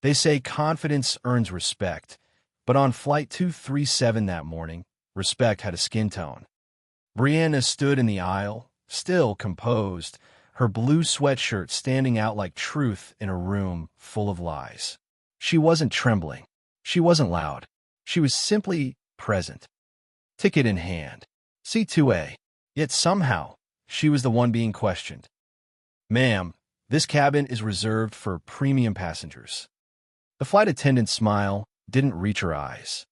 They say confidence earns respect, but on Flight 237 that morning, respect had a skin tone. Brianna stood in the aisle, still composed, her blue sweatshirt standing out like truth in a room full of lies. She wasn't trembling. She wasn't loud. She was simply present. Ticket in hand. C2A. Yet somehow, she was the one being questioned. "Ma'am, this cabin is reserved for premium passengers." The flight attendant's smile didn't reach her eyes.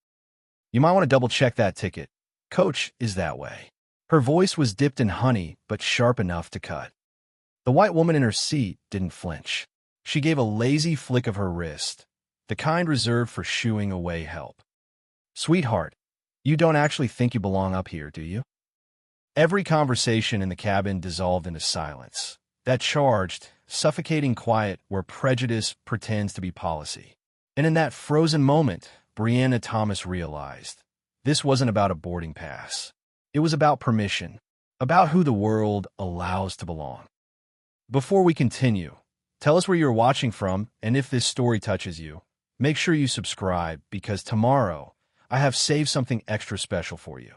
"You might want to double-check that ticket. Coach is that way." Her voice was dipped in honey, but sharp enough to cut. The white woman in her seat didn't flinch. She gave a lazy flick of her wrist, the kind reserved for shooing away help. "Sweetheart, you don't actually think you belong up here, do you?" Every conversation in the cabin dissolved into silence, that charged, suffocating quiet where prejudice pretends to be policy. And in that frozen moment, Brianna Thomas realized this wasn't about a boarding pass. It was about permission, about who the world allows to belong. Before we continue, tell us where you're watching from, and if this story touches you, make sure you subscribe, because tomorrow I have saved something extra special for you.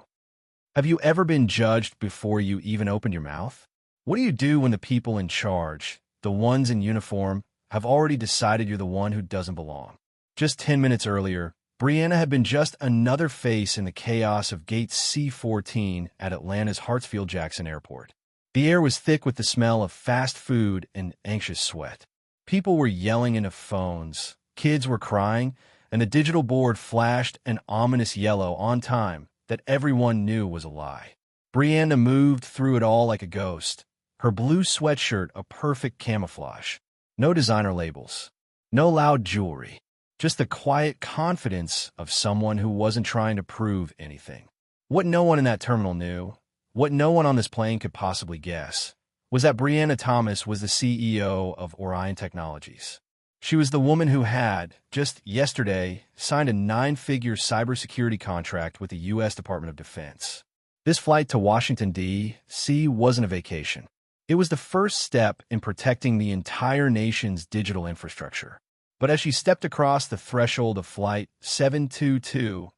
Have you ever been judged before you even opened your mouth? What do you do when the people in charge, the ones in uniform, have already decided you're the one who doesn't belong? Just 10 minutes earlier, Brianna had been just another face in the chaos of Gate C14 at Atlanta's Hartsfield-Jackson Airport. The air was thick with the smell of fast food and anxious sweat. People were yelling into phones, kids were crying, and the digital board flashed an ominous yellow on time that everyone knew was a lie. Brianna moved through it all like a ghost, her blue sweatshirt a perfect camouflage. No designer labels, no loud jewelry, just the quiet confidence of someone who wasn't trying to prove anything. What no one in that terminal knew, what no one on this plane could possibly guess, was that Brianna Thomas was the CEO of Orion Technologies. She was the woman who had, just yesterday, signed a 9-figure cybersecurity contract with the U.S. Department of Defense. This flight to Washington, D.C. wasn't a vacation. It was the first step in protecting the entire nation's digital infrastructure. But as she stepped across the threshold of Flight 722,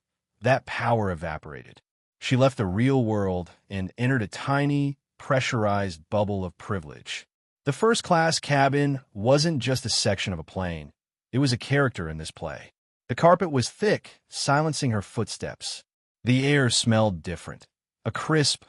that power evaporated. She left the real world and entered a tiny, pressurized bubble of privilege. The first-class cabin wasn't just a section of a plane. It was a character in this play. The carpet was thick, silencing her footsteps. The air smelled different. A crisp,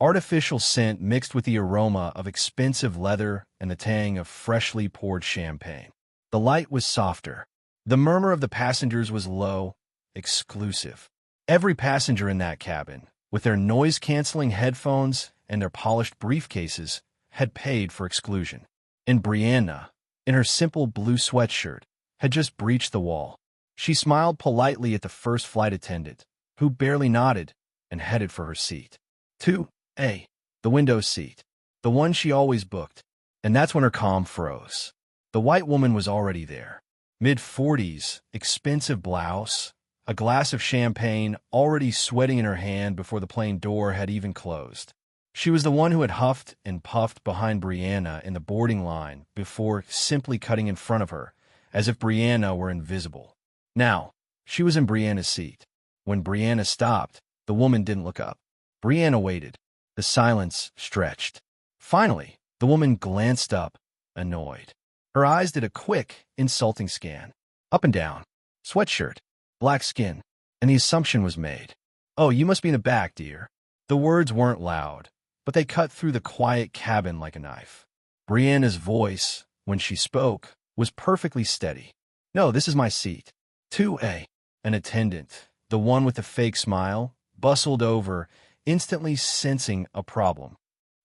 artificial scent mixed with the aroma of expensive leather and the tang of freshly poured champagne. The light was softer. The murmur of the passengers was low, exclusive. Every passenger in that cabin, with their noise-canceling headphones and their polished briefcases, had paid for exclusion. And Brianna, in her simple blue sweatshirt, had just breached the wall. She smiled politely at the first flight attendant, who barely nodded and headed for her seat. 2A, the window seat, the one she always booked. And that's when her calm froze. The white woman was already there. Mid-40s, expensive blouse, a glass of champagne already sweating in her hand before the plane door had even closed. She was the one who had huffed and puffed behind Brianna in the boarding line before simply cutting in front of her, as if Brianna were invisible. Now, she was in Brianna's seat. When Brianna stopped, the woman didn't look up. Brianna waited. The silence stretched. Finally, the woman glanced up, annoyed. Her eyes did a quick, insulting scan. Up and down. Sweatshirt. Black skin. And the assumption was made. "Oh, you must be in the back, dear." The words weren't loud, but they cut through the quiet cabin like a knife. Brianna's voice, when she spoke, was perfectly steady. "No, this is my seat." 2A. An attendant, the one with the fake smile, bustled over, instantly sensing a problem.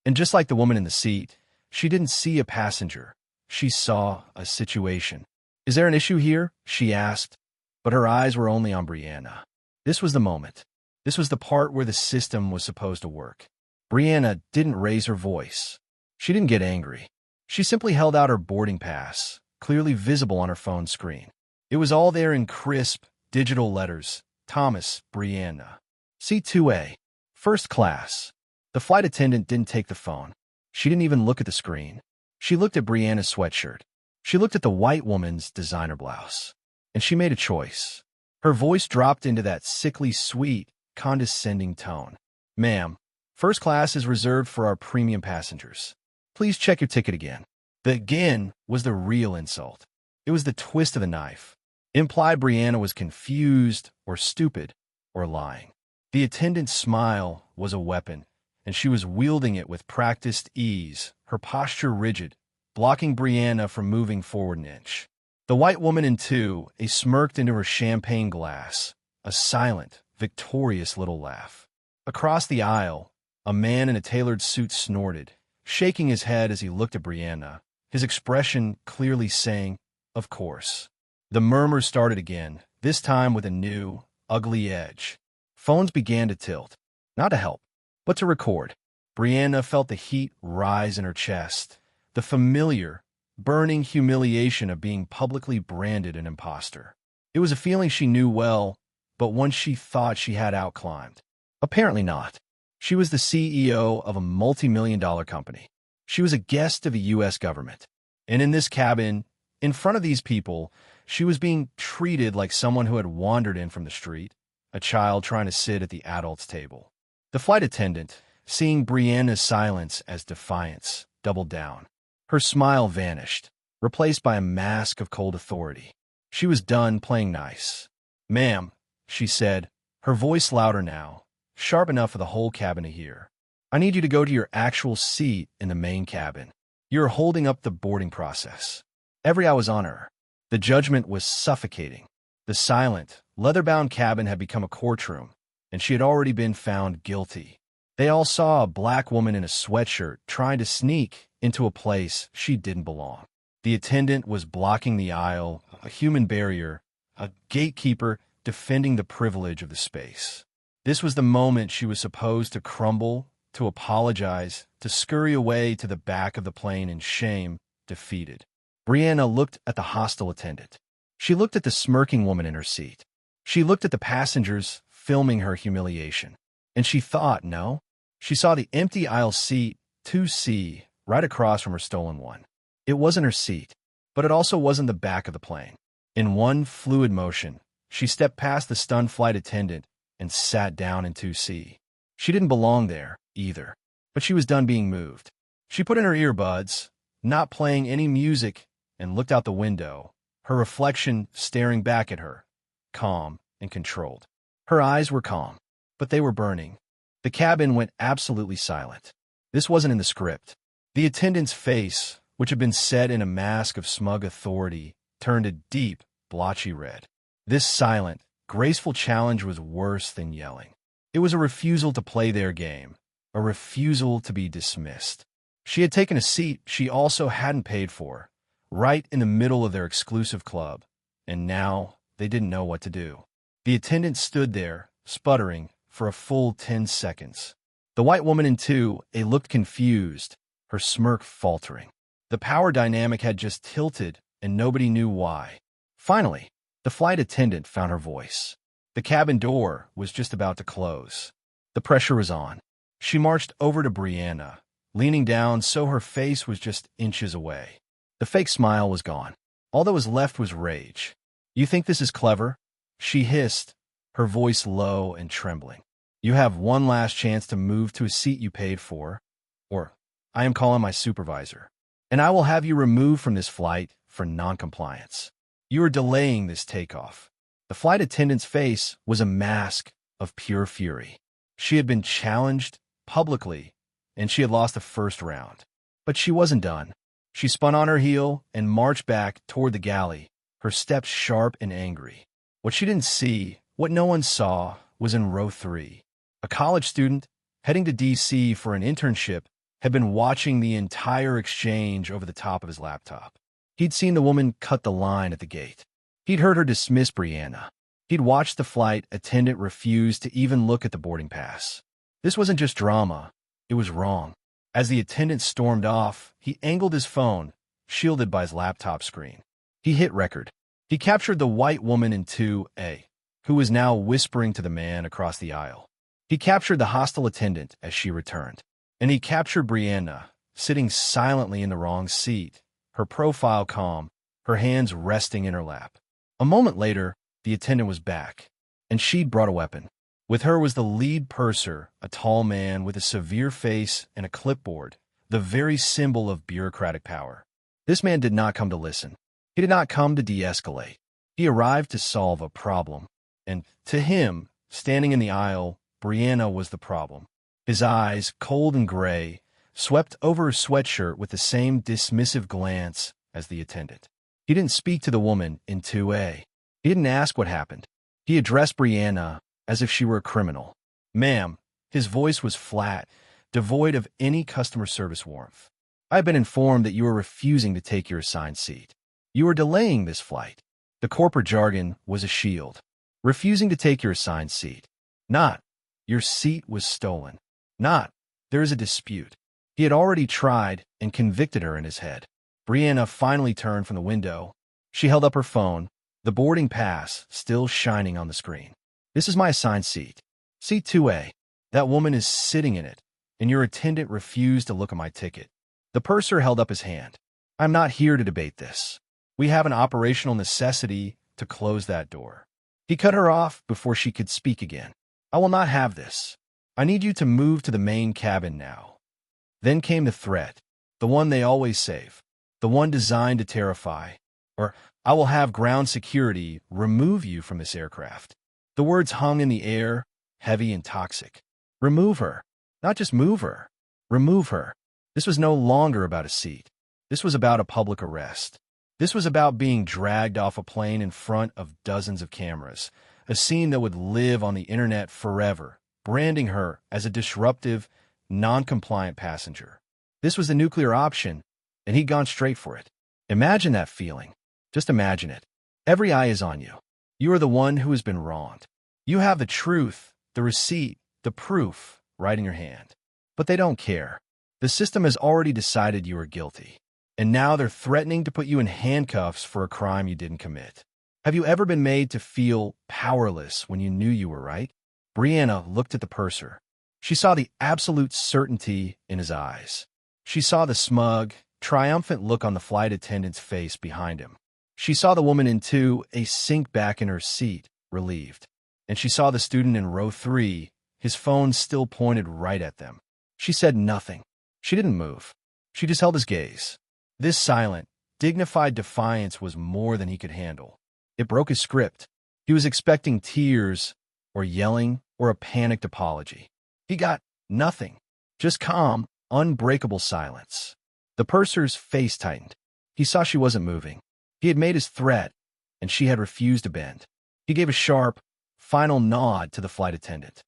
And just like the woman in the seat, she didn't see a passenger. She saw a situation. "Is there an issue here?" she asked, but her eyes were only on Brianna. This was the moment. This was the part where the system was supposed to work. Brianna didn't raise her voice. She didn't get angry. She simply held out her boarding pass, clearly visible on her phone screen. It was all there in crisp, digital letters. Thomas, Brianna. C2A. First class. The flight attendant didn't take the phone. She didn't even look at the screen. She looked at Brianna's sweatshirt. She looked at the white woman's designer blouse, and she made a choice. Her voice dropped into that sickly sweet, condescending tone. "Ma'am, first class is reserved for our premium passengers. Please check your ticket again." The "again" was the real insult. It was the twist of the knife. It implied Brianna was confused or stupid or lying. The attendant's smile was a weapon, and she was wielding it with practiced ease, her posture rigid, blocking Brianna from moving forward an inch. The white woman in two, smirked into her champagne glass, a silent, victorious little laugh. Across the aisle, a man in a tailored suit snorted, shaking his head as he looked at Brianna, his expression clearly saying, "Of course." The murmurs started again, this time with a new, ugly edge. Phones began to tilt, not to help, but to record. Brianna felt the heat rise in her chest, the familiar, burning humiliation of being publicly branded an imposter. It was a feeling she knew well, but one she thought she had outclimbed. Apparently not. She was the CEO of a multi-million-dollar company. She was a guest of the U.S. government. And in this cabin, in front of these people, she was being treated like someone who had wandered in from the street, a child trying to sit at the adults' table. The flight attendant, seeing Brianna's silence as defiance, doubled down. Her smile vanished, replaced by a mask of cold authority. She was done playing nice. "Ma'am," she said, her voice louder now, sharp enough for the whole cabin to hear. "I need you to go to your actual seat in the main cabin. You're holding up the boarding process." Every eye was on her. The judgment was suffocating. The silent, leather-bound cabin had become a courtroom, and she had already been found guilty. They all saw a black woman in a sweatshirt trying to sneak into a place she didn't belong. The attendant was blocking the aisle, a human barrier, a gatekeeper defending the privilege of the space. This was the moment she was supposed to crumble, to apologize, to scurry away to the back of the plane in shame, defeated. Brianna looked at the hostile attendant. She looked at the smirking woman in her seat. She looked at the passengers filming her humiliation. And she thought, no. She saw the empty aisle seat, 2C, right across from her stolen one. It wasn't her seat, but it also wasn't the back of the plane. In one fluid motion, she stepped past the stunned flight attendant and sat down in 2C. She didn't belong there, either, but she was done being moved. She put in her earbuds, not playing any music, and looked out the window, her reflection staring back at her, calm and controlled. Her eyes were calm, but they were burning. The cabin went absolutely silent. This wasn't in the script. The attendant's face, which had been set in a mask of smug authority, turned a deep, blotchy red. This silent, graceful challenge was worse than yelling. It was a refusal to play their game, a refusal to be dismissed. She had taken a seat she also hadn't paid for, right in the middle of their exclusive club, and now they didn't know what to do. The attendant stood there, sputtering, for a full 10 seconds. The white woman in 2A looked confused, her smirk faltering. The power dynamic had just tilted, and nobody knew why. Finally, the flight attendant found her voice. The cabin door was just about to close. The pressure was on. She marched over to Brianna, leaning down so her face was just inches away. The fake smile was gone. All that was left was rage. "You think this is clever?" she hissed, her voice low and trembling. "You have one last chance to move to a seat you paid for, or I am calling my supervisor, and I will have you removed from this flight for noncompliance. You are delaying this takeoff." The flight attendant's face was a mask of pure fury. She had been challenged publicly, and she had lost the first round. But she wasn't done. She spun on her heel and marched back toward the galley, her steps sharp and angry. What she didn't see, what no one saw, was in row 3. A college student, heading to D.C. for an internship, had been watching the entire exchange over the top of his laptop. He'd seen the woman cut the line at the gate. He'd heard her dismiss Brianna. He'd watched the flight attendant refuse to even look at the boarding pass. This wasn't just drama. It was wrong. As the attendant stormed off, he angled his phone, shielded by his laptop screen. He hit record. He captured the white woman in 2A, who was now whispering to the man across the aisle. He captured the hostile attendant as she returned. And he captured Brianna, sitting silently in the wrong seat, her profile calm, her hands resting in her lap. A moment later, the attendant was back, and she'd brought a weapon. With her was the lead purser, a tall man with a severe face and a clipboard, the very symbol of bureaucratic power. This man did not come to listen. He did not come to de-escalate. He arrived to solve a problem. And to him, standing in the aisle, Brianna was the problem. His eyes, cold and gray, swept over her sweatshirt with the same dismissive glance as the attendant. He didn't speak to the woman in 2A. He didn't ask what happened. He addressed Brianna as if she were a criminal. Ma'am, his voice was flat, devoid of any customer service warmth. I have been informed that you are refusing to take your assigned seat. You are delaying this flight. The corporate jargon was a shield. Refusing to take your assigned seat. Not, your seat was stolen. Not, there is a dispute. He had already tried and convicted her in his head. Brianna finally turned from the window. She held up her phone, the boarding pass still shining on the screen. This is my assigned seat. Seat 2A. That woman is sitting in it, and your attendant refused to look at my ticket. The purser held up his hand. I'm not here to debate this. We have an operational necessity to close that door. He cut her off before she could speak again. I will not have this. I need you to move to the main cabin now. Then came the threat, the one they always save, the one designed to terrify, or I will have ground security remove you from this aircraft. The words hung in the air, heavy and toxic. Remove her. Not just move her. Remove her. This was no longer about a seat. This was about a public arrest. This was about being dragged off a plane in front of dozens of cameras, a scene that would live on the internet forever, branding her as a disruptive, non-compliant passenger. This was the nuclear option, and he'd gone straight for it. Imagine that feeling. Just imagine it. Every eye is on you. You are the one who has been wronged. You have the truth, the receipt, the proof right in your hand. But they don't care. The system has already decided you are guilty. And now they're threatening to put you in handcuffs for a crime you didn't commit. Have you ever been made to feel powerless when you knew you were right? Brianna looked at the purser. She saw the absolute certainty in his eyes. She saw the smug, triumphant look on the flight attendant's face behind him. She saw the woman in 2A sink back in her seat, relieved. And she saw the student in row 3, his phone still pointed right at them. She said nothing. She didn't move. She just held his gaze. This silent, dignified defiance was more than he could handle. It broke his script. He was expecting tears, or yelling, or a panicked apology. He got nothing. Just calm, unbreakable silence. The purser's face tightened. He saw she wasn't moving. He had made his threat, and she had refused to bend. He gave a sharp, final nod to the flight attendant.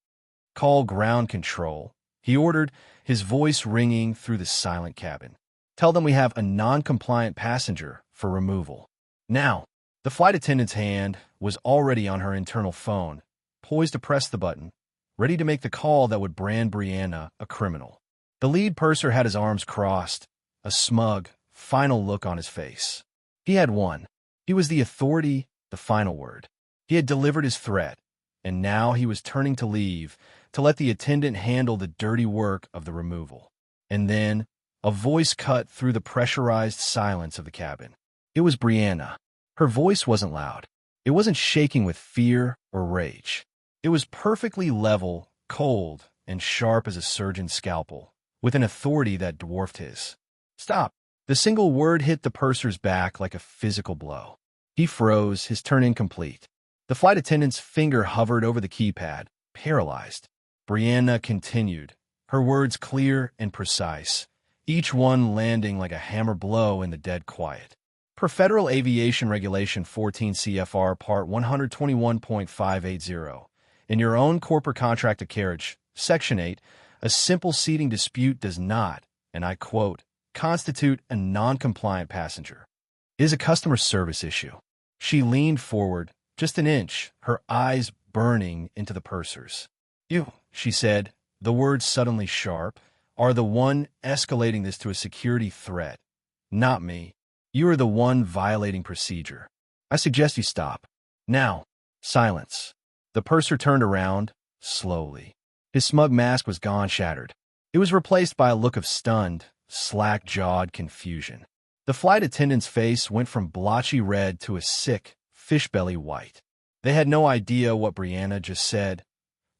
Call ground control, he ordered, his voice ringing through the silent cabin. Tell them we have a non-compliant passenger for removal. Now, the flight attendant's hand was already on her internal phone, poised to press the button, ready to make the call that would brand Brianna a criminal. The lead purser had his arms crossed, a smug, final look on his face. He had won. He was the authority, the final word. He had delivered his threat, and now he was turning to leave, to let the attendant handle the dirty work of the removal. And then, a voice cut through the pressurized silence of the cabin. It was Brianna. Her voice wasn't loud. It wasn't shaking with fear or rage. It was perfectly level, cold, and sharp as a surgeon's scalpel, with an authority that dwarfed his. Stop. The single word hit the purser's back like a physical blow. He froze, his turn incomplete. The flight attendant's finger hovered over the keypad, paralyzed. Brianna continued, her words clear and precise, each one landing like a hammer blow in the dead quiet. Per Federal Aviation Regulation 14 CFR Part 121.580, in your own corporate contract of carriage, Section 8, a simple seating dispute does not, and I quote, constitute a non-compliant passenger. It is a customer service issue. She leaned forward, just an inch, her eyes burning into the purser's. You, she said, the words suddenly sharp, are the one escalating this to a security threat. Not me. You are the one violating procedure. I suggest you stop. Now, silence. The purser turned around, slowly. His smug mask was gone, shattered. It was replaced by a look of stunned, slack-jawed confusion. The flight attendant's face went from blotchy red to a sick, fish-belly white. They had no idea what Brianna just said,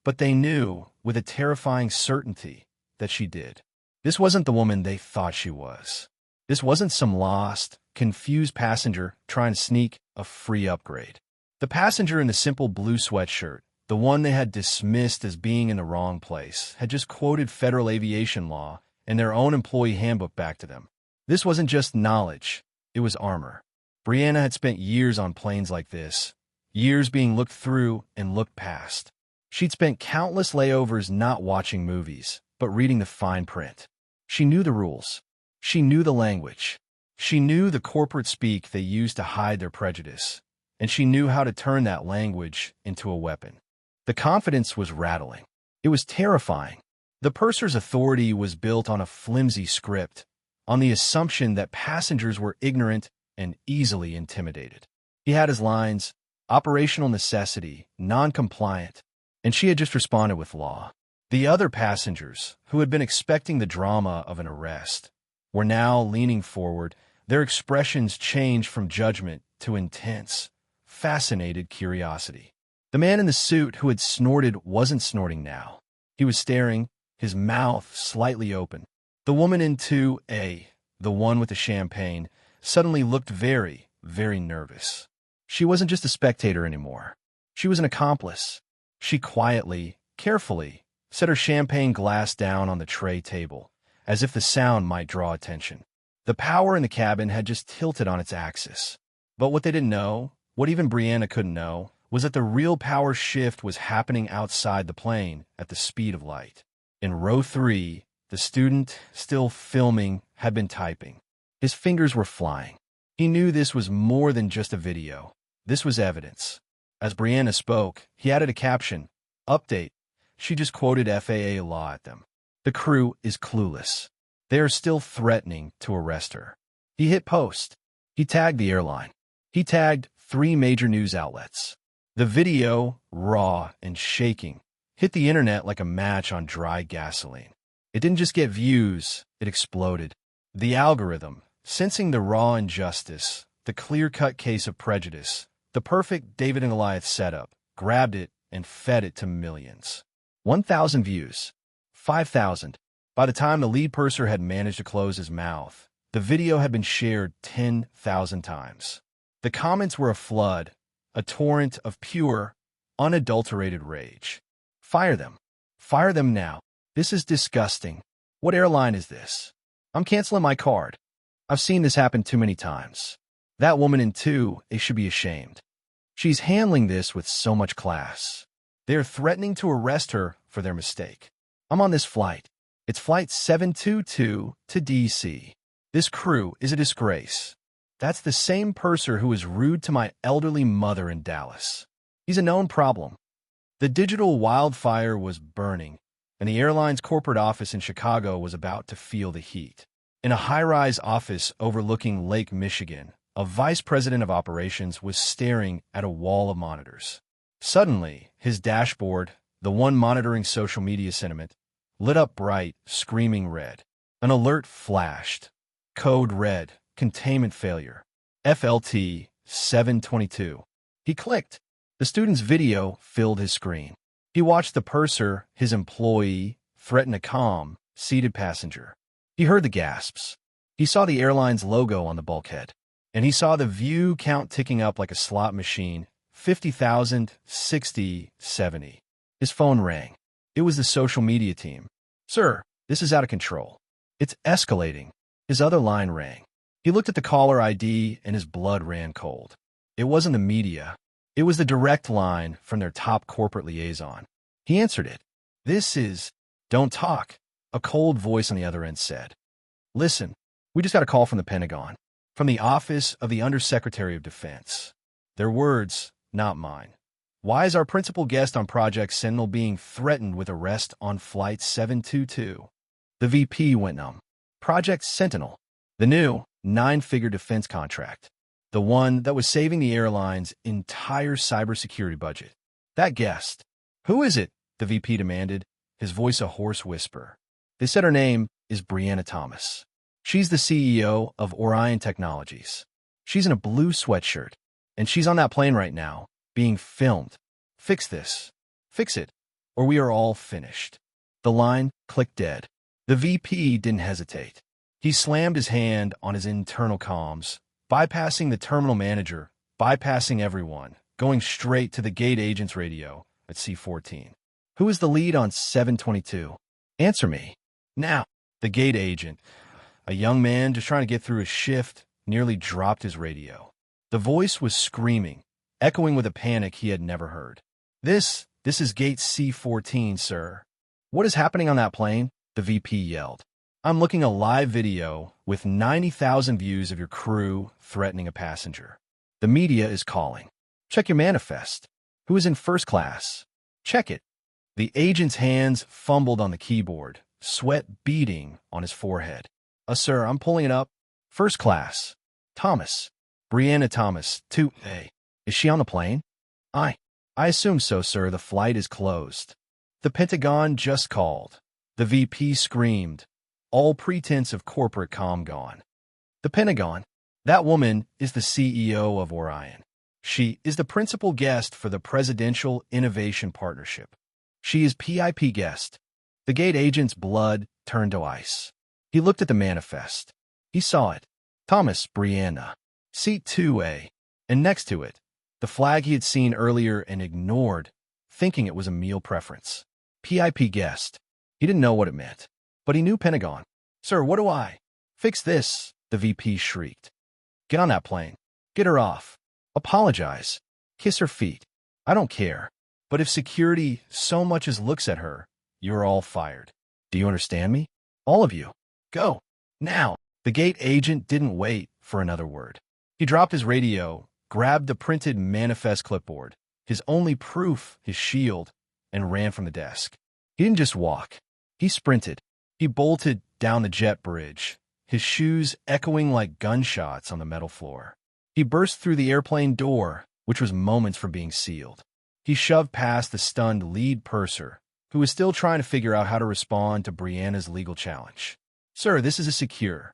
but they knew, with a terrifying certainty, that she did. This wasn't the woman they thought she was. This wasn't some lost, confused passenger trying to sneak a free upgrade. The passenger in the simple blue sweatshirt, the one they had dismissed as being in the wrong place, had just quoted federal aviation law and their own employee handbook back to them. This wasn't just knowledge, it was armor. Brianna had spent years on planes like this, years being looked through and looked past. She'd spent countless layovers not watching movies, but reading the fine print. She knew the rules. She knew the language. She knew the corporate speak they used to hide their prejudice, and she knew how to turn that language into a weapon. The confidence was rattling. It was terrifying. The purser's authority was built on a flimsy script, on the assumption that passengers were ignorant and easily intimidated. He had his lines: operational necessity, non-compliant, and she had just responded with law. The other passengers, who had been expecting the drama of an arrest, were now leaning forward, their expressions changed from judgment to intense, fascinated curiosity. The man in the suit who had snorted wasn't snorting now. He was staring, his mouth slightly open. The woman in 2A, the one with the champagne, suddenly looked very, very nervous. She wasn't just a spectator anymore. She was an accomplice. She quietly, carefully, set her champagne glass down on the tray table, as if the sound might draw attention. The power in the cabin had just tilted on its axis. But what they didn't know, what even Brianna couldn't know, was that the real power shift was happening outside the plane at the speed of light. In row 3, the student, still filming, had been typing. His fingers were flying. He knew this was more than just a video. This was evidence. As Brianna spoke, he added a caption: "Update." She just quoted FAA law at them. The crew is clueless. They are still threatening to arrest her. He hit post. He tagged the airline. He tagged 3 major news outlets. The video, raw and shaking, hit the internet like a match on dry gasoline. It didn't just get views, it exploded. The algorithm, sensing the raw injustice, the clear-cut case of prejudice, the perfect David and Goliath setup, grabbed it and fed it to millions. 1,000 views. 5,000. By the time the lead purser had managed to close his mouth, the video had been shared 10,000 times. The comments were a flood, a torrent of pure, unadulterated rage. Fire them. Fire them now. This is disgusting. What airline is this? I'm canceling my card. I've seen this happen too many times. That woman in 2A should be ashamed. She's handling this with so much class. They're threatening to arrest her for their mistake. I'm on this flight. It's flight 722 to D.C. This crew is a disgrace. That's the same purser who was rude to my elderly mother in Dallas. He's a known problem. The digital wildfire was burning, and the airline's corporate office in Chicago was about to feel the heat. In a high-rise office overlooking Lake Michigan, a vice president of operations was staring at a wall of monitors. Suddenly, his dashboard, the one monitoring social media sentiment, lit up bright, screaming red. An alert flashed. Code red. Containment failure. FLT 722. He clicked. The student's video filled his screen. He watched the purser, his employee, threaten a calm, seated passenger. He heard the gasps. He saw the airline's logo on the bulkhead. And he saw the view count ticking up like a slot machine. 50,000, 60, 70. His phone rang. It was the social media team. "Sir, this is out of control. It's escalating." His other line rang. He looked at the caller ID and his blood ran cold. It wasn't the media. It was the direct line from their top corporate liaison. He answered it. "This is..." "Don't talk," a cold voice on the other end said. "Listen, we just got a call from the Pentagon, from the Office of the Undersecretary of Defense. Their words, not mine. Why is our principal guest on Project Sentinel being threatened with arrest on Flight 722? The VP went numb. Project Sentinel, the new 9-figure defense contract, the one that was saving the airline's entire cybersecurity budget. That guest. "Who is it?" the VP demanded, his voice a hoarse whisper. "They said her name is Brianna Thomas." She's the CEO of Orion Technologies. She's in a blue sweatshirt, and she's on that plane right now, being filmed. Fix this. Fix it, or we are all finished. The line clicked dead. The VP didn't hesitate. He slammed his hand on his internal comms, bypassing the terminal manager, bypassing everyone, going straight to the gate agent's radio at C-14. Who is the lead on 722? Answer me. Now. The gate agent, a young man just trying to get through his shift, nearly dropped his radio. The voice was screaming, echoing with a panic he had never heard. This is gate C-14, sir. What is happening on that plane? The VP yelled. I'm looking at a live video with 90,000 views of your crew threatening a passenger. The media is calling. Check your manifest. Who is in first class? Check it. The agent's hands fumbled on the keyboard, sweat beading on his forehead. Sir, I'm pulling it up. First class. Thomas. Brianna Thomas, 2A. Is she on the plane? I assume so, sir. The flight is closed. The Pentagon just called. The VP screamed. All pretense of corporate calm gone. The Pentagon. That woman is the CEO of Orion. She is the principal guest for the Presidential Innovation Partnership. She is PIP guest. The gate agent's blood turned to ice. He looked at the manifest. He saw it. Thomas, Brianna. Seat 2A. And next to it, the flag he had seen earlier and ignored, thinking it was a meal preference. PIP guest. He didn't know what it meant, but he knew Pentagon. Sir, what do I? Fix this, the VP shrieked. Get on that plane. Get her off. Apologize. Kiss her feet. I don't care. But if security so much as looks at her, you're all fired. Do you understand me? All of you. Go. Now. The gate agent didn't wait for another word. He dropped his radio, grabbed the printed manifest clipboard, his only proof, his shield, and ran from the desk. He didn't just walk. He sprinted. He bolted down the jet bridge, his shoes echoing like gunshots on the metal floor. He burst through the airplane door, which was moments from being sealed. He shoved past the stunned lead purser, who was still trying to figure out how to respond to Brianna's legal challenge. Sir, this is a secure.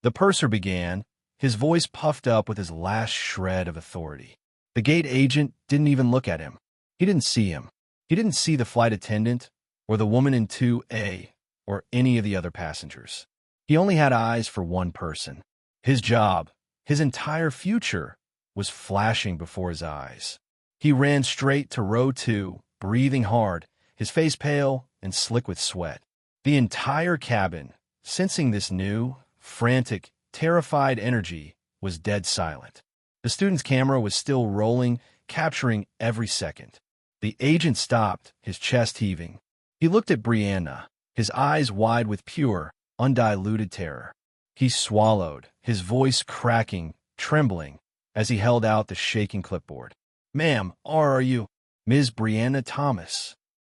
The purser began, his voice puffed up with his last shred of authority. The gate agent didn't even look at him. He didn't see him. He didn't see the flight attendant, or the woman in 2A, or any of the other passengers. He only had eyes for one person. His job, his entire future, was flashing before his eyes. He ran straight to row 2, breathing hard, his face pale and slick with sweat. The entire cabin, sensing this new, frantic, terrified energy, was dead silent. The student's camera was still rolling, capturing every second. The agent stopped, his chest heaving. He looked at Brianna, his eyes wide with pure, undiluted terror. He swallowed, his voice cracking, trembling, as he held out the shaking clipboard. Ma'am, are you? Ms. Brianna Thomas.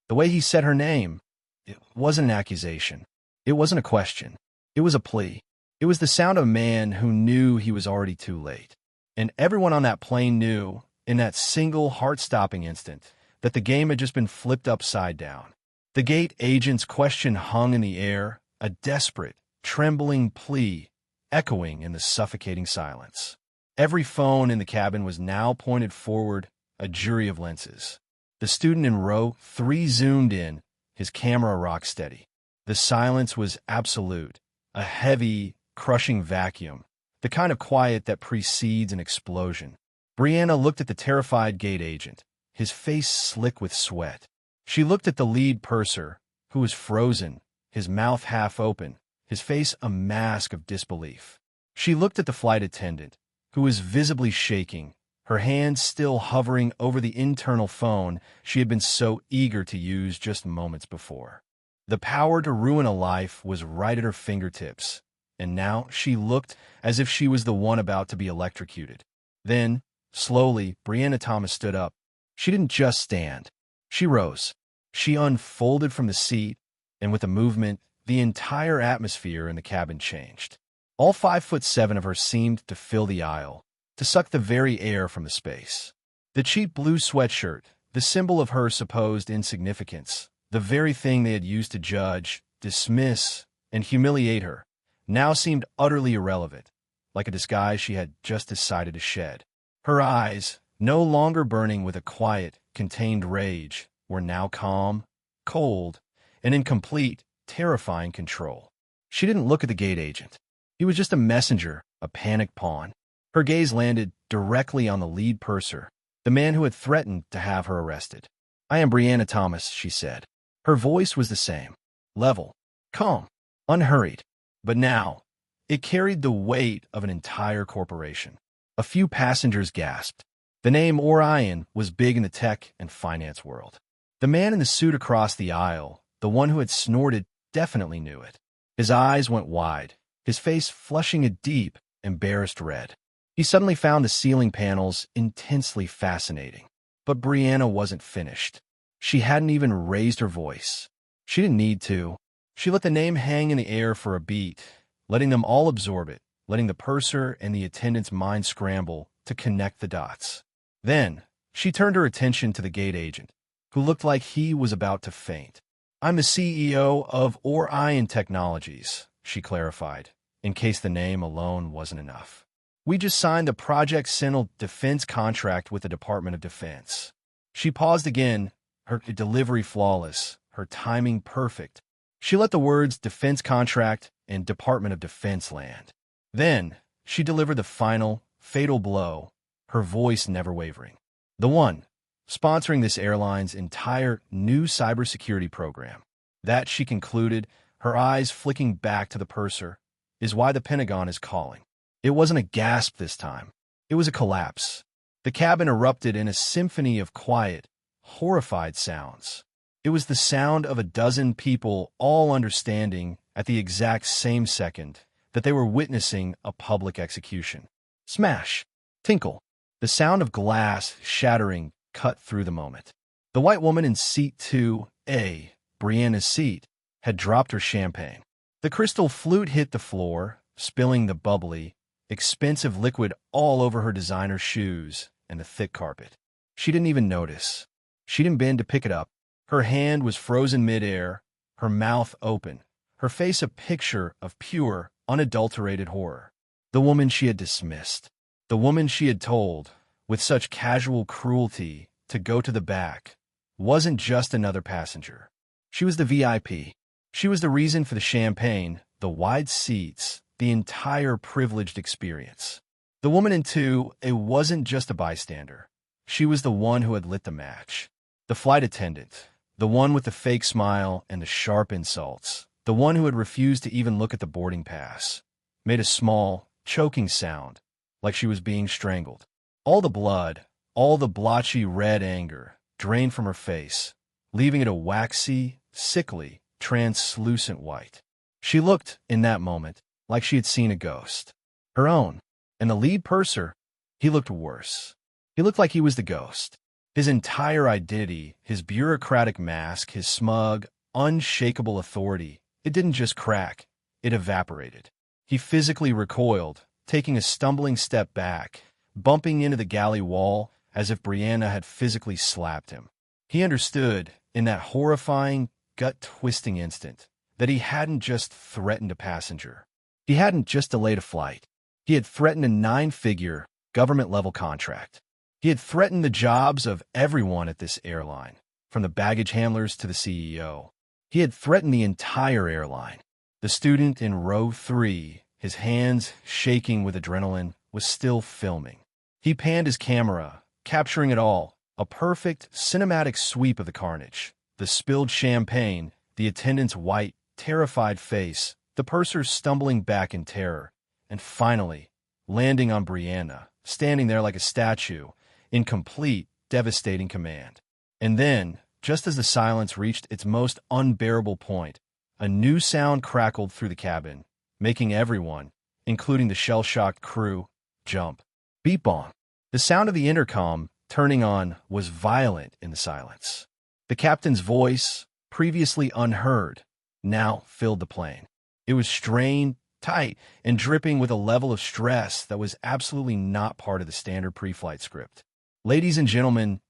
The way he said her name, it wasn't an accusation. It wasn't a question. It was a plea. It was the sound of a man who knew he was already too late. And everyone on that plane knew, in that single heart-stopping instant, that the game had just been flipped upside down. The gate agent's question hung in the air, a desperate, trembling plea, echoing in the suffocating silence. Every phone in the cabin was now pointed forward, a jury of lenses. The student in row 3 zoomed in, his camera rock steady. The silence was absolute, a heavy, crushing vacuum, the kind of quiet that precedes an explosion. Brianna looked at the terrified gate agent, his face slick with sweat. She looked at the lead purser, who was frozen, his mouth half open, his face a mask of disbelief. She looked at the flight attendant, who was visibly shaking, her hands still hovering over the internal phone she had been so eager to use just moments before. The power to ruin a life was right at her fingertips, and now she looked as if she was the one about to be electrocuted. Then, slowly, Brianna Thomas stood up. She didn't just stand. She rose. She unfolded from the seat, and with a movement, the entire atmosphere in the cabin changed. All 5'7" of her seemed to fill the aisle, to suck the very air from the space. The cheap blue sweatshirt, the symbol of her supposed insignificance, the very thing they had used to judge, dismiss, and humiliate her, now seemed utterly irrelevant, like a disguise she had just decided to shed. Her eyes, no longer burning with a quiet, contained rage, were now calm, cold, and in complete, terrifying control. She didn't look at the gate agent. He was just a messenger, a panicked pawn. Her gaze landed directly on the lead purser, the man who had threatened to have her arrested. "I am Brianna Thomas," she said. Her voice was the same, level, calm, unhurried. But now, it carried the weight of an entire corporation. A few passengers gasped. The name Orion was big in the tech and finance world. The man in the suit across the aisle, the one who had snorted, definitely knew it. His eyes went wide, his face flushing a deep, embarrassed red. He suddenly found the ceiling panels intensely fascinating. But Brianna wasn't finished. She hadn't even raised her voice. She didn't need to. She let the name hang in the air for a beat, letting them all absorb it, letting the purser and the attendant's mind scramble to connect the dots. Then, she turned her attention to the gate agent, who looked like he was about to faint. "I'm the CEO of Orion Technologies," she clarified, in case the name alone wasn't enough. "We just signed the Project Sentinel defense contract with the Department of Defense." She paused again, her delivery flawless, her timing perfect. She let the words defense contract and Department of Defense land. Then, she delivered the final, fatal blow, her voice never wavering. "The one sponsoring this airline's entire new cybersecurity program. That," she concluded, her eyes flicking back to the purser, "is why the Pentagon is calling." It wasn't a gasp this time. It was a collapse. The cabin erupted in a symphony of quiet, horrified sounds. It was the sound of a dozen people all understanding at the exact same second that they were witnessing a public execution. Smash! Tinkle! The sound of glass shattering cut through the moment. The white woman in seat 2A, Brianna's seat, had dropped her champagne. The crystal flute hit the floor, spilling the bubbly, expensive liquid all over her designer shoes and the thick carpet. She didn't even notice. She didn't bend to pick it up. Her hand was frozen midair, her mouth open, her face a picture of pure, unadulterated horror. The woman she had dismissed. The woman she had told, with such casual cruelty, to go to the back, wasn't just another passenger. She was the VIP. She was the reason for the champagne, the wide seats, the entire privileged experience. The woman in 2A wasn't just a bystander. She was the one who had lit the match. The flight attendant, the one with the fake smile and the sharp insults, the one who had refused to even look at the boarding pass, made a small, choking sound, like she was being strangled. All the blood, all the blotchy red anger, drained from her face, leaving it a waxy, sickly, translucent white. She looked, in that moment, like she had seen a ghost. Her own. And the lead purser, he looked worse. He looked like he was the ghost. His entire identity, his bureaucratic mask, his smug, unshakable authority, it didn't just crack, it evaporated. He physically recoiled, taking a stumbling step back, bumping into the galley wall as if Brianna had physically slapped him. He understood, in that horrifying, gut-twisting instant, that he hadn't just threatened a passenger. He hadn't just delayed a flight. He had threatened a 9-figure, government-level contract. He had threatened the jobs of everyone at this airline, from the baggage handlers to the CEO. He had threatened the entire airline. The student in row 3, his hands shaking with adrenaline, was still filming. He panned his camera, capturing it all, a perfect, cinematic sweep of the carnage. The spilled champagne, the attendant's white, terrified face, the purser stumbling back in terror, and finally, landing on Brianna, standing there like a statue, in complete, devastating command. And then, just as the silence reached its most unbearable point, a new sound crackled through the cabin, making everyone, including the shell-shocked crew, jump. Beep bong. The sound of the intercom, turning on, was violent in the silence. The captain's voice, previously unheard, now filled the plane. It was strained, tight, and dripping with a level of stress that was absolutely not part of the standard pre-flight script. "Ladies and gentlemen,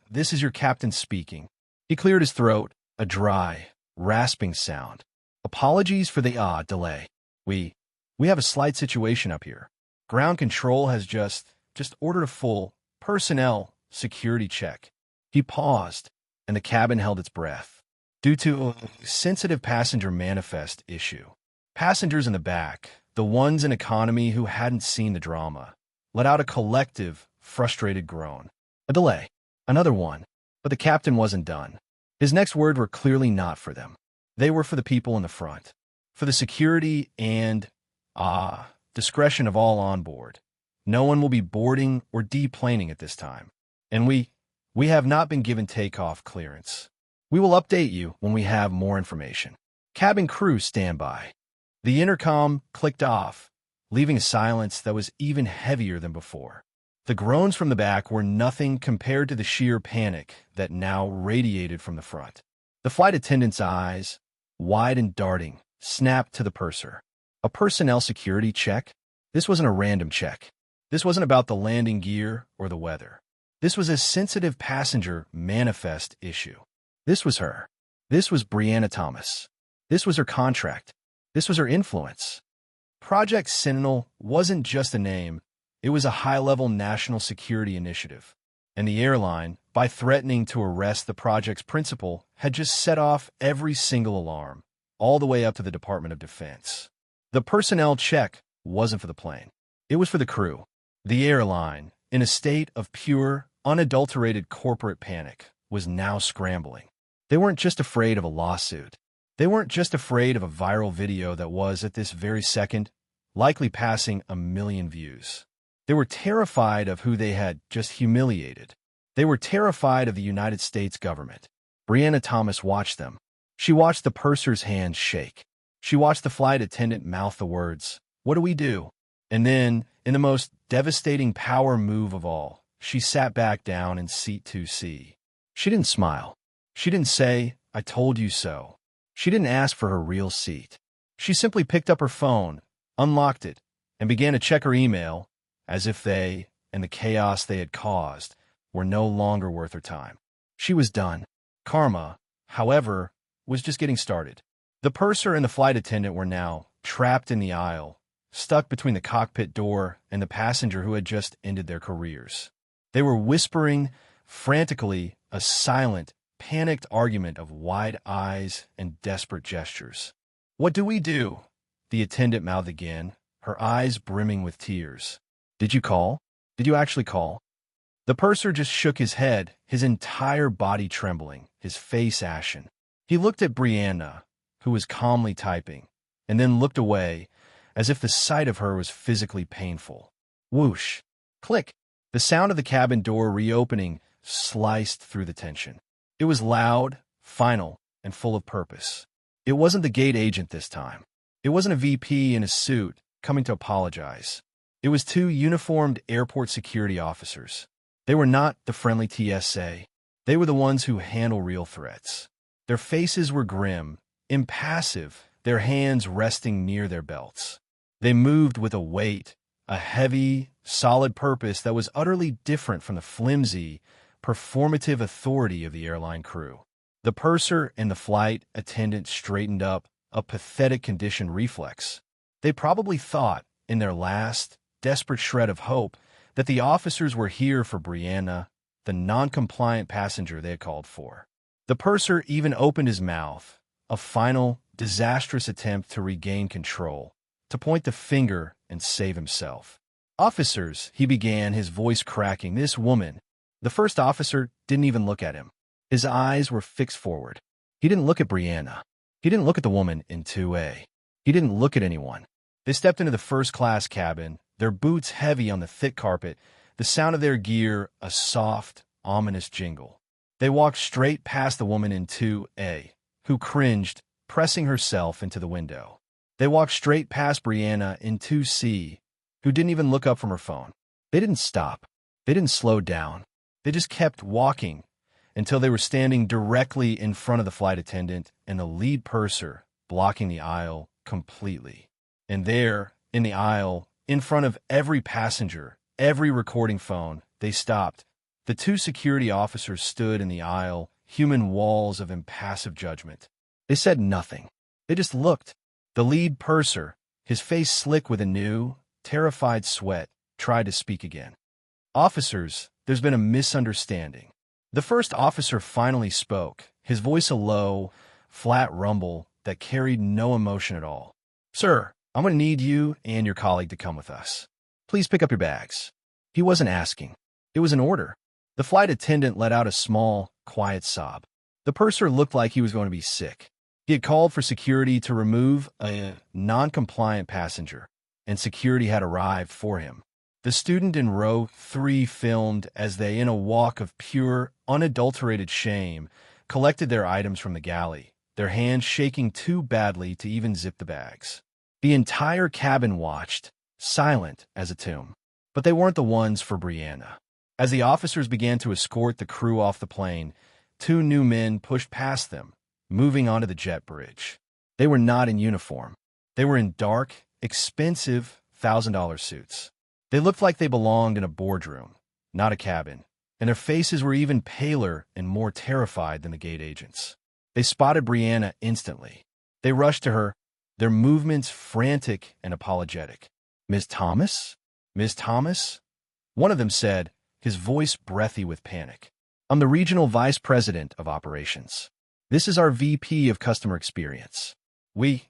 this is your captain speaking." He cleared his throat, a dry, rasping sound. "Apologies for the delay. We have a slight situation up here. Ground control has just ordered a full personnel security check." He paused, and the cabin held its breath. Due to a sensitive passenger manifest issue, passengers in the back, the ones in economy who hadn't seen the drama, let out a collective, frustrated groan. A delay. Another one. But the captain wasn't done. His next words were clearly not for them. They were for the people in the front. For the security and, discretion of all on board. No one will be boarding or deplaning at this time. And we have not been given takeoff clearance. We will update you when we have more information. Cabin crew stand by. The intercom clicked off, leaving a silence that was even heavier than before. The groans from the back were nothing compared to the sheer panic that now radiated from the front. The flight attendant's eyes, wide and darting, snapped to the purser. A personnel security check? This wasn't a random check. This wasn't about the landing gear or the weather. This was a sensitive passenger manifest issue. This was her. This was Brianna Thomas. This was her contract. This was her influence. Project Sentinel wasn't just a name. It was a high-level national security initiative. And the airline, by threatening to arrest the project's principal, had just set off every single alarm, all the way up to the Department of Defense. The personnel check wasn't for the plane. It was for the crew. The airline, in a state of pure, unadulterated corporate panic, was now scrambling. They weren't just afraid of a lawsuit. They weren't just afraid of a viral video that was, at this very second, likely passing 1 million views. They were terrified of who they had just humiliated. They were terrified of the United States government. Brianna Thomas watched them. She watched the purser's hands shake. She watched the flight attendant mouth the words, "What do we do?" And then, in the most devastating power move of all, she sat back down in seat 2C. She didn't smile. She didn't say, "I told you so." She didn't ask for her real seat. She simply picked up her phone, unlocked it, and began to check her email, as if they, and the chaos they had caused, were no longer worth her time. She was done. Karma, however, was just getting started. The purser and the flight attendant were now trapped in the aisle, stuck between the cockpit door and the passenger who had just ended their careers. They were whispering, frantically, a silent, panicked argument of wide eyes and desperate gestures. "What do we do?" the attendant mouthed again, her eyes brimming with tears. "Did you call? Did you actually call?" The purser just shook his head, his entire body trembling, his face ashen. He looked at Brianna, who was calmly typing, and then looked away, as if the sight of her was physically painful. Whoosh! Click! The sound of the cabin door reopening sliced through the tension. It was loud, final, and full of purpose. It wasn't the gate agent this time. It wasn't a VP in a suit coming to apologize. It was 2 uniformed airport security officers. They were not the friendly TSA. They were the ones who handle real threats. Their faces were grim, impassive, their hands resting near their belts. They moved with a weight, a heavy, solid purpose that was utterly different from the flimsy, performative authority of the airline crew. The purser and the flight attendant straightened up, a pathetic conditioned reflex. They probably thought, in their last, desperate shred of hope, that the officers were here for Brianna, the non-compliant passenger they had called for. The purser even opened his mouth, a final, disastrous attempt to regain control, to point the finger and save himself. "Officers," he began, his voice cracking, "this woman." The first officer didn't even look at him. His eyes were fixed forward. He didn't look at Brianna. He didn't look at the woman in 2A. He didn't look at anyone. They stepped into the first-class cabin, their boots heavy on the thick carpet, the sound of their gear a soft, ominous jingle. They walked straight past the woman in 2A, who cringed, pressing herself into the window. They walked straight past Brianna in 2C, who didn't even look up from her phone. They didn't stop. They didn't slow down. They just kept walking until they were standing directly in front of the flight attendant and the lead purser, blocking the aisle completely. And there, in the aisle, in front of every passenger, every recording phone, they stopped. The 2 security officers stood in the aisle, human walls of impassive judgment. They said nothing. They just looked. The lead purser, His face slick with a new, terrified sweat, tried to speak again. "Officers, there's been a misunderstanding." The first officer finally spoke, his voice a low, flat rumble that carried no emotion at all. "Sir, I'm going to need you and your colleague to come with us. Please pick up your bags." He wasn't asking. It was an order. The flight attendant let out a small, quiet sob. The purser looked like he was going to be sick. He had called for security to remove a non-compliant passenger, and security had arrived for him. The student in row 3 filmed as they, in a walk of pure, unadulterated shame, collected their items from the galley, their hands shaking too badly to even zip the bags. The entire cabin watched, silent as a tomb. But they weren't the ones for Brianna. As the officers began to escort the crew off the plane, 2 new men pushed past them, moving onto the jet bridge. They were not in uniform. They were in dark, expensive $1,000 suits. They looked like they belonged in a boardroom, not a cabin, and their faces were even paler and more terrified than the gate agents. They spotted Brianna instantly. They rushed to her, their movements frantic and apologetic. "Miss Thomas? Miss Thomas?" One of them said, his voice breathy with panic. "I'm the regional vice president of operations. This is our VP of customer experience. We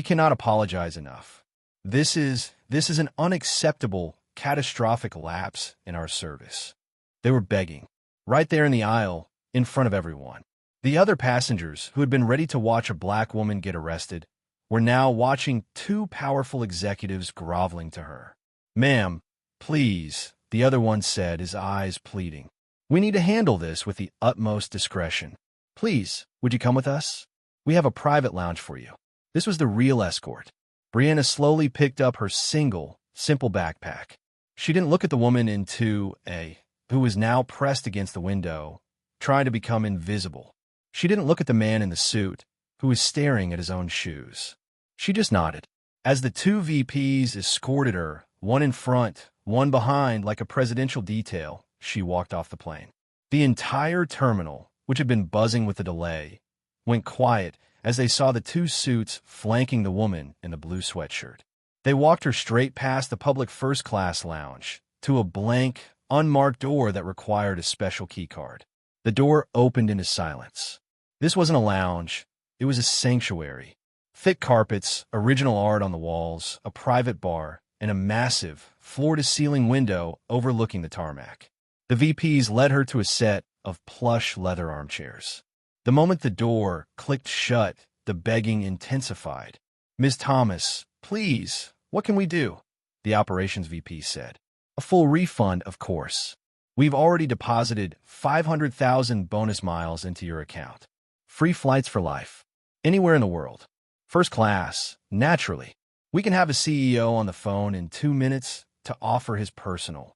cannot apologize enough. This is an unacceptable, catastrophic lapse in our service." They were begging, right there in the aisle, in front of everyone. The other passengers, who had been ready to watch a black woman get arrested, were now watching 2 powerful executives groveling to her. "Ma'am, please," the other one said, his eyes pleading. "We need to handle this with the utmost discretion. Please, would you come with us? We have a private lounge for you." This was the real escort. Brianna slowly picked up her simple backpack. She didn't look at the woman in 2A, who was now pressed against the window, trying to become invisible. She didn't look at the man in the suit, who was staring at his own shoes. She just nodded. As the 2 VPs escorted her, one in front, one behind like a presidential detail, she walked off the plane. The entire terminal, which had been buzzing with the delay, went quiet as they saw the 2 suits flanking the woman in the blue sweatshirt. They walked her straight past the public first-class lounge to a blank, unmarked door that required a special keycard. The door opened into silence. This wasn't a lounge. It was a sanctuary. Thick carpets, original art on the walls, a private bar, and a massive, floor-to-ceiling window overlooking the tarmac. The VPs led her to a set of plush leather armchairs. The moment the door clicked shut, the begging intensified. "Ms. Thomas, please, what can we do?" the operations VP said. "A full refund, of course. We've already deposited 500,000 bonus miles into your account. Free flights for life. Anywhere in the world. First class, naturally. We can have a CEO on the phone in 2 minutes to offer his personal."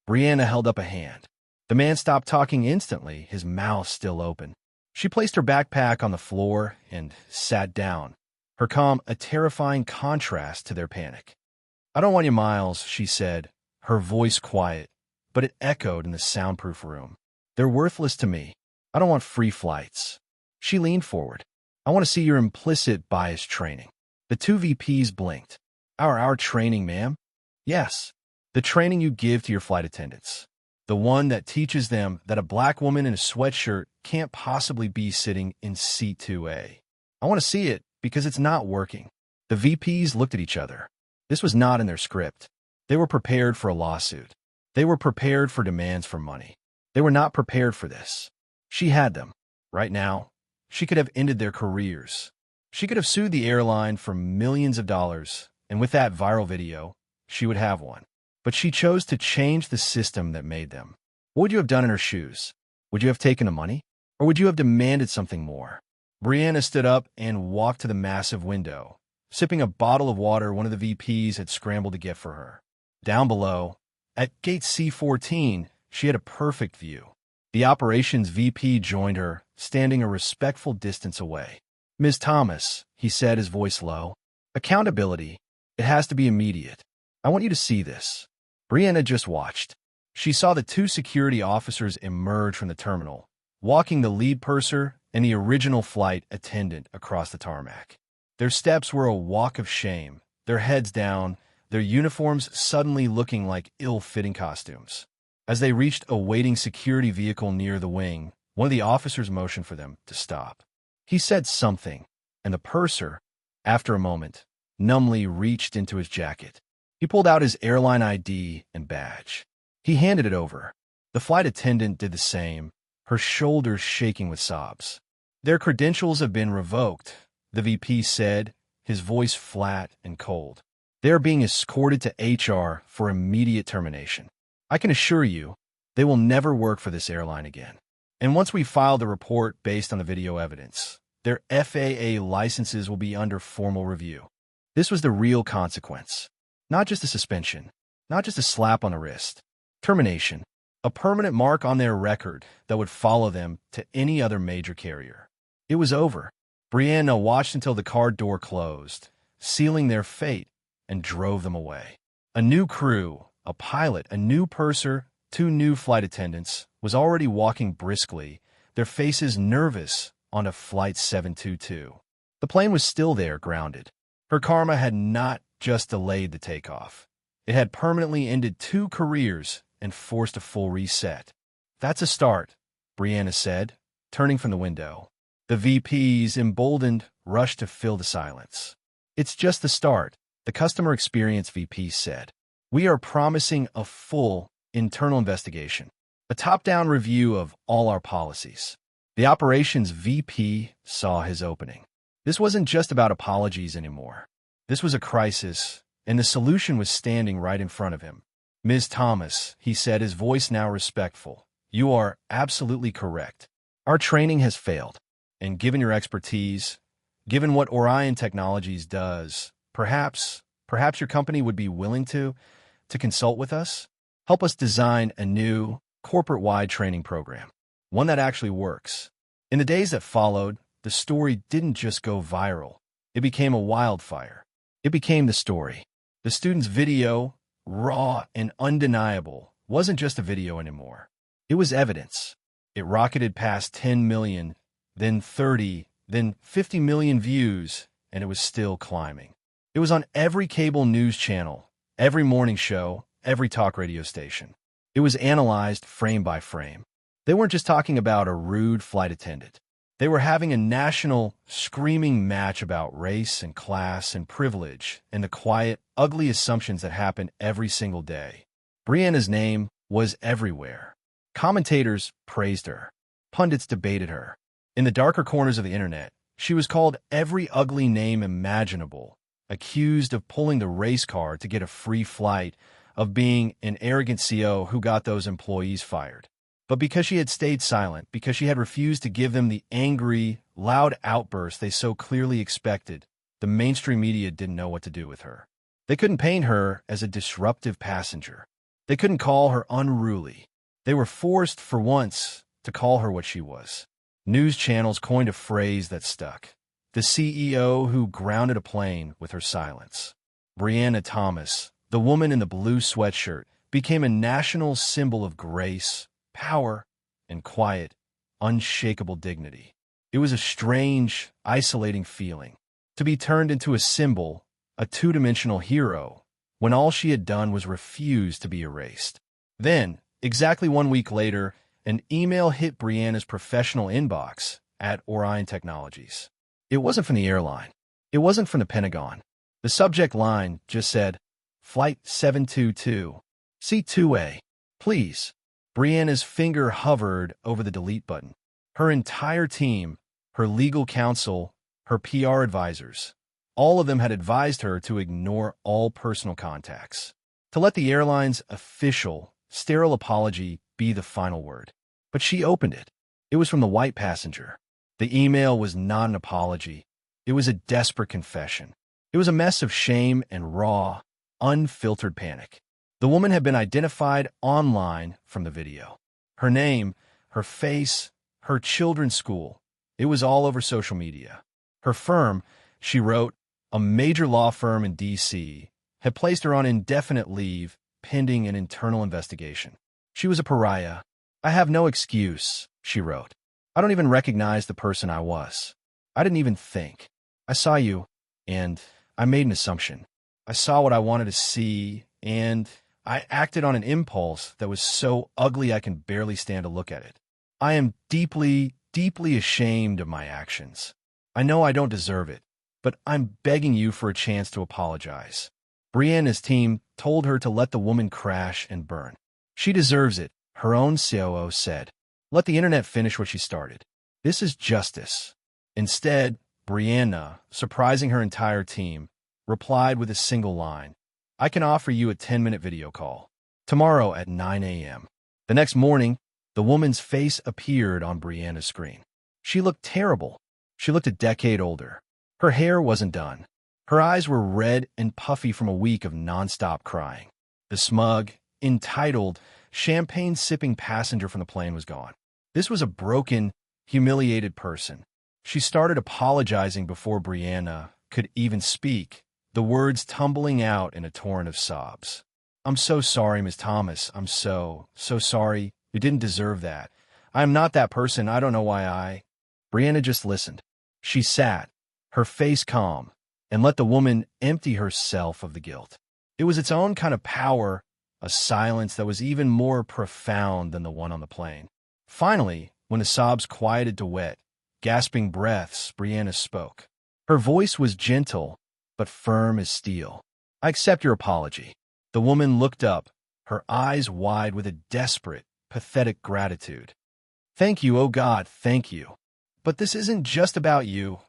Brianna held up a hand. The man stopped talking instantly, his mouth still open. She placed her backpack on the floor and sat down, her calm a terrifying contrast to their panic. "I don't want your miles," she said, her voice quiet, but it echoed in the soundproof room. "They're worthless to me. I don't want free flights." She leaned forward. "I want to see your implicit bias training." The 2 VPs blinked. Our training, ma'am?" "Yes. The training you give to your flight attendants. The one that teaches them that a black woman in a sweatshirt can't possibly be sitting in seat 2A. I want to see it because it's not working." The VPs looked at each other. This was not in their script. They were prepared for a lawsuit. They were prepared for demands for money. They were not prepared for this. She had them. Right now, she could have ended their careers. She could have sued the airline for millions of dollars, and with that viral video, she would have one. But she chose to change the system that made them. What would you have done in her shoes? Would you have taken the money? Or would you have demanded something more? Brianna stood up and walked to the massive window, sipping a bottle of water one of the VPs had scrambled to get for her. Down below, at gate C14, she had a perfect view. The operations VP joined her, standing a respectful distance away. "Ms. Thomas," he said, his voice low, "accountability, it has to be immediate. I want you to see this." Brianna just watched. She saw the 2 security officers emerge from the terminal, walking the lead purser and the original flight attendant across the tarmac. Their steps were a walk of shame, their heads down, their uniforms suddenly looking like ill-fitting costumes. As they reached a waiting security vehicle near the wing, one of the officers motioned for them to stop. He said something, and the purser, after a moment, numbly reached into his jacket. He pulled out his airline ID and badge. He handed it over. The flight attendant did the same, her shoulders shaking with sobs. "Their credentials have been revoked," the VP said, his voice flat and cold. "They are being escorted to HR for immediate termination. I can assure you, they will never work for this airline again. And once we file the report based on the video evidence, their FAA licenses will be under formal review." This was the real consequence. Not just a suspension, not just a slap on the wrist. Termination. A permanent mark on their record that would follow them to any other major carrier. It was over. Brianna watched until the car door closed, sealing their fate, and drove them away. A new crew, a pilot, a new purser, 2 new flight attendants, was already walking briskly, their faces nervous, onto Flight 722. The plane was still there, grounded. Her karma had not just delayed the takeoff. It had permanently ended 2 careers and forced a full reset. "That's a start," Brianna said, turning from the window. The VPs, emboldened, rushed to fill the silence. "It's just the start," the customer experience VP said. "We are promising a full internal investigation, a top-down review of all our policies." The operations VP saw his opening. This wasn't just about apologies anymore. This was a crisis, and the solution was standing right in front of him. "Ms. Thomas," he said, his voice now respectful, "you are absolutely correct. Our training has failed, and given your expertise, given what Orion Technologies does, perhaps your company would be willing to consult with us, help us design a new corporate-wide training program, one that actually works." In the days that followed, the story didn't just go viral. It became a wildfire. It became the story. The student's video, raw and undeniable, wasn't just a video anymore. It was evidence. It rocketed past 10 million, then 30, then 50 million views, and it was still climbing. It was on every cable news channel, every morning show, every talk radio station. It was analyzed frame by frame. They weren't just talking about a rude flight attendant. They were having a national, screaming match about race and class and privilege and the quiet, ugly assumptions that happen every single day. Brianna's name was everywhere. Commentators praised her. Pundits debated her. In the darker corners of the internet, she was called every ugly name imaginable, accused of pulling the race card to get a free flight, of being an arrogant CEO who got those employees fired. But because she had stayed silent, because she had refused to give them the angry, loud outburst they so clearly expected, the mainstream media didn't know what to do with her. They couldn't paint her as a disruptive passenger. They couldn't call her unruly. They were forced, for once, to call her what she was. News channels coined a phrase that stuck. The CEO who grounded a plane with her silence. Brianna Thomas, the woman in the blue sweatshirt, became a national symbol of grace, power, and quiet, unshakable dignity. It was a strange, isolating feeling, to be turned into a symbol, a two-dimensional hero, when all she had done was refuse to be erased. Then, exactly 1 week later, an email hit Brianna's professional inbox at Orion Technologies. It wasn't from the airline. It wasn't from the Pentagon. The subject line just said, "Flight 722, C2A, please." Brianna's finger hovered over the delete button. Her entire team, her legal counsel, her PR advisors, all of them had advised her to ignore all personal contacts, to let the airline's official, sterile apology be the final word. But she opened it. It was from the white passenger. The email was not an apology. It was a desperate confession. It was a mess of shame and raw, unfiltered panic. The woman had been identified online from the video. Her name, her face, her children's school. It was all over social media. Her firm, she wrote, a major law firm in D.C., had placed her on indefinite leave pending an internal investigation. She was a pariah. "I have no excuse," she wrote. "I don't even recognize the person I was. I didn't even think. I saw you, and I made an assumption. I saw what I wanted to see, and I acted on an impulse that was so ugly I can barely stand to look at it. I am deeply, deeply ashamed of my actions. I know I don't deserve it, but I'm begging you for a chance to apologize. Brianna's team told her to let the woman crash and burn. She deserves it, her own COO said. Let the internet finish what she started. This is justice. Instead, Brianna, surprising her entire team, replied with a single line. I can offer you a 10-minute video call. Tomorrow at 9 a.m. The next morning, the woman's face appeared on Brianna's screen. She looked terrible. She looked a decade older. Her hair wasn't done. Her eyes were red and puffy from a week of nonstop crying. The smug, entitled, champagne-sipping passenger from the plane was gone. This was a broken, humiliated person. She started apologizing before Brianna could even speak, the words tumbling out in a torrent of sobs. I'm so sorry, Miss Thomas. I'm so sorry. You didn't deserve that. I am not that person. I don't know why I... Brianna just listened. She sat, her face calm, and let the woman empty herself of the guilt. It was its own kind of power, a silence that was even more profound than the one on the plane. Finally, when the sobs quieted to wet, gasping breaths, Brianna spoke. Her voice was gentle, but firm as steel. I accept your apology. The woman looked up, her eyes wide with a desperate, pathetic gratitude. Thank you, oh God, thank you. But this isn't just about you,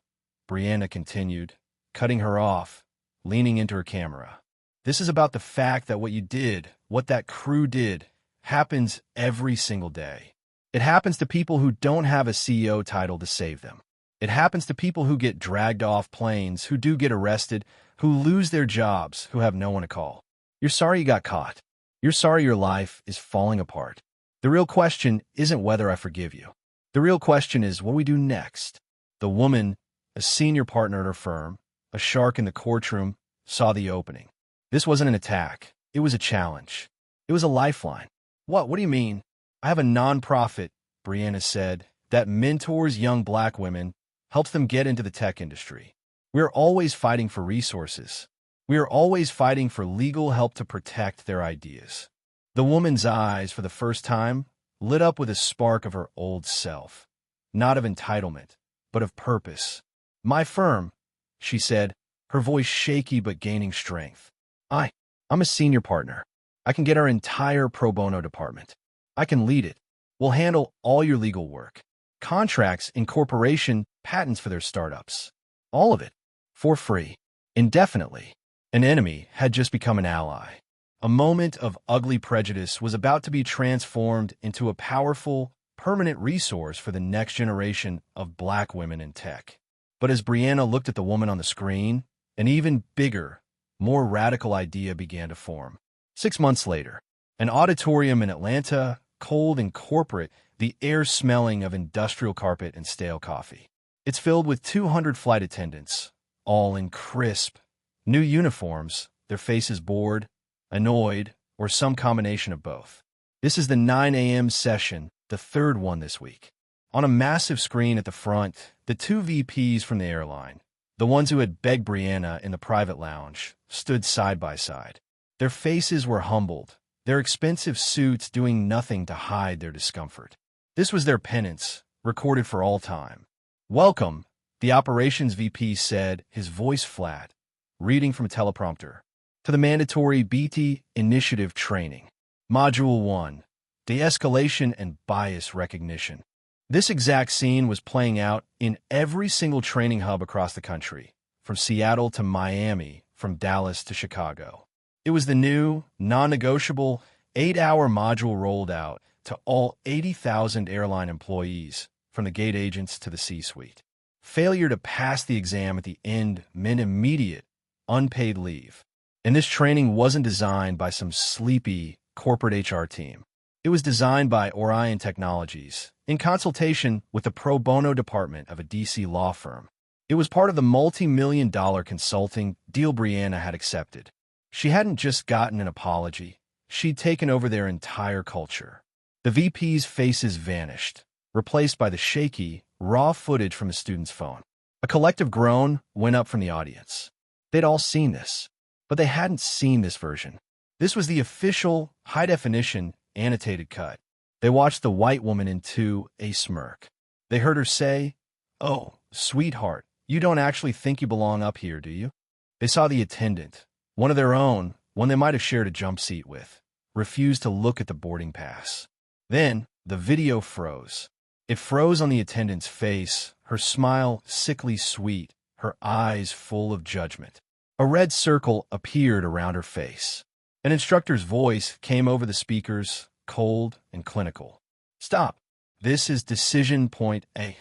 Brianna continued, cutting her off, leaning into her camera. This is about the fact that what you did, what that crew did, happens every single day. It happens to people who don't have a CEO title to save them. It happens to people who get dragged off planes, who do get arrested, who lose their jobs, who have no one to call. You're sorry you got caught. You're sorry your life is falling apart. The real question isn't whether I forgive you. The real question is what we do next. The woman, a senior partner at her firm, a shark in the courtroom, saw the opening. This wasn't an attack. It was a challenge. It was a lifeline. What do you mean? I have a nonprofit, Brianna said, that mentors young black women, helps them get into the tech industry. We are always fighting for resources. We are always fighting for legal help to protect their ideas. The woman's eyes, for the first time, lit up with a spark of her old self, not of entitlement, but of purpose. My firm, she said, her voice shaky but gaining strength. I'm a senior partner. I can get our entire pro bono department. I can lead it. We'll handle all your legal work. Contracts, incorporation, patents for their startups. All of it. For free. Indefinitely. An enemy had just become an ally. A moment of ugly prejudice was about to be transformed into a powerful, permanent resource for the next generation of black women in tech. But as Brianna looked at the woman on the screen, an even bigger, more radical idea began to form. 6 months later, an auditorium in Atlanta, cold and corporate, the air smelling of industrial carpet and stale coffee. It's filled with 200 flight attendants, all in crisp, new uniforms, their faces bored, annoyed, or some combination of both. This is the 9 a.m. session, the third one this week. On a massive screen at the front, the two VPs from the airline, the ones who had begged Brianna in the private lounge, stood side by side. Their faces were humbled, their expensive suits doing nothing to hide their discomfort. This was their penance, recorded for all time. Welcome, the operations VP said, his voice flat, reading from a teleprompter, to the mandatory BT initiative training. Module 1, De-escalation and bias recognition. This exact scene was playing out in every single training hub across the country, from Seattle to Miami, from Dallas to Chicago. It was the new, non-negotiable, 8-hour module rolled out to all 80,000 airline employees, from the gate agents to the C-suite. Failure to pass the exam at the end meant immediate, unpaid leave. And this training wasn't designed by some sleepy corporate HR team. It was designed by Orion Technologies, in consultation with the pro bono department of a DC law firm. It was part of the multi-million-dollar consulting deal Brianna had accepted. She hadn't just gotten an apology. She'd taken over their entire culture. The VP's faces vanished, replaced by the shaky, raw footage from a student's phone. A collective groan went up from the audience. They'd all seen this. But they hadn't seen this version. This was the official, high-definition, annotated cut. They watched the white woman into a smirk. They heard her say, "Oh, sweetheart, you don't actually think you belong up here, do you?" They saw the attendant, one of their own, one they might have shared a jump seat with, refused to look at the boarding pass. Then, the video froze. It froze on the attendant's face, her smile sickly sweet, her eyes full of judgment. A red circle appeared around her face. An instructor's voice came over the speakers, cold and clinical. "Stop. This is decision point A.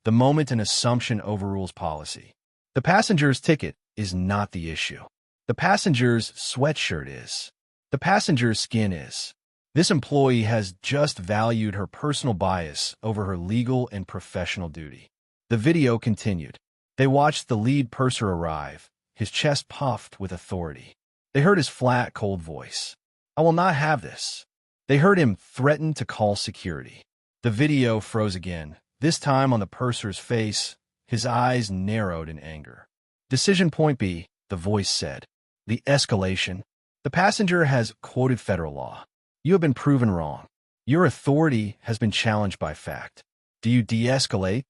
The moment an assumption overrules policy. The passenger's ticket is not the issue. The passenger's sweatshirt is. The passenger's skin is. This employee has just valued her personal bias over her legal and professional duty." The video continued. They watched the lead purser arrive, his chest puffed with authority. They heard his flat, cold voice. "I will not have this." They heard him threaten to call security. The video froze again, this time on the purser's face, his eyes narrowed in anger. "Decision point B," the voice said. "The escalation. The passenger has quoted federal law. You have been proven wrong. Your authority has been challenged by fact. Do you de-escalate,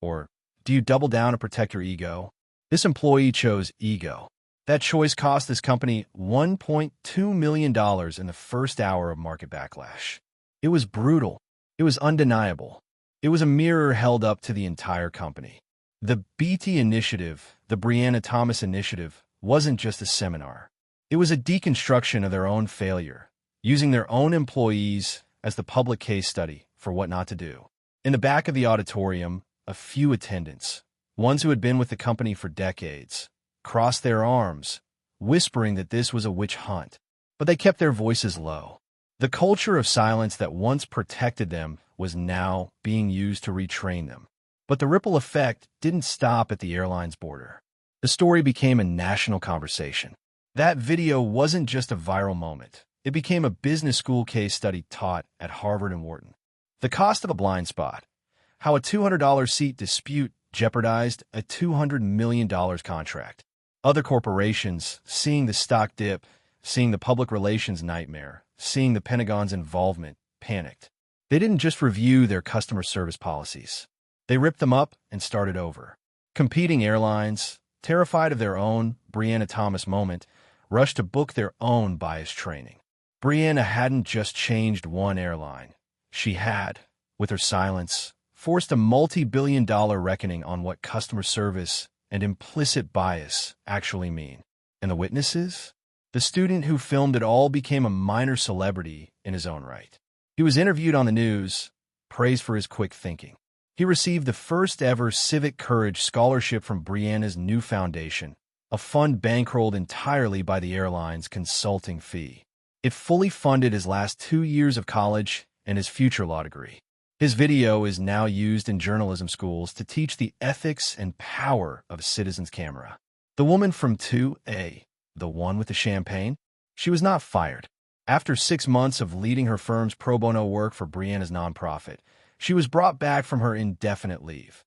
or do you double down and protect your ego?" This employee chose ego. That choice cost this company $1.2 million in the first hour of market backlash. It was brutal. It was undeniable. It was a mirror held up to the entire company. The BT initiative, the Brianna Thomas initiative, wasn't just a seminar. It was a deconstruction of their own failure, using their own employees as the public case study for what not to do. In the back of the auditorium, a few attendants, ones who had been with the company for decades, crossed their arms, whispering that this was a witch hunt. But they kept their voices low. The culture of silence that once protected them was now being used to retrain them. But the ripple effect didn't stop at the airline's border. The story became a national conversation. That video wasn't just a viral moment. It became a business school case study taught at Harvard and Wharton. The cost of a blind spot. How a $200 seat dispute jeopardized a $200 million contract. Other corporations, seeing the stock dip, seeing the public relations nightmare, seeing the Pentagon's involvement, panicked. They didn't just review their customer service policies. They ripped them up and started over. Competing airlines, terrified of their own Brianna Thomas moment, rushed to book their own bias training. Brianna hadn't just changed one airline. She had, with her silence, forced a multi-billion-dollar reckoning on what customer service and implicit bias actually mean. And the witnesses? The student who filmed it all became a minor celebrity in his own right. He was interviewed on the news, praised for his quick thinking. He received the first-ever Civic Courage Scholarship from Brianna's new foundation, a fund bankrolled entirely by the airline's consulting fee. It fully funded his last 2 years of college and his future law degree. His video is now used in journalism schools to teach the ethics and power of a citizen's camera. The woman from 2A, the one with the champagne, she was not fired. After 6 months of leading her firm's pro bono work for Brianna's nonprofit, she was brought back from her indefinite leave.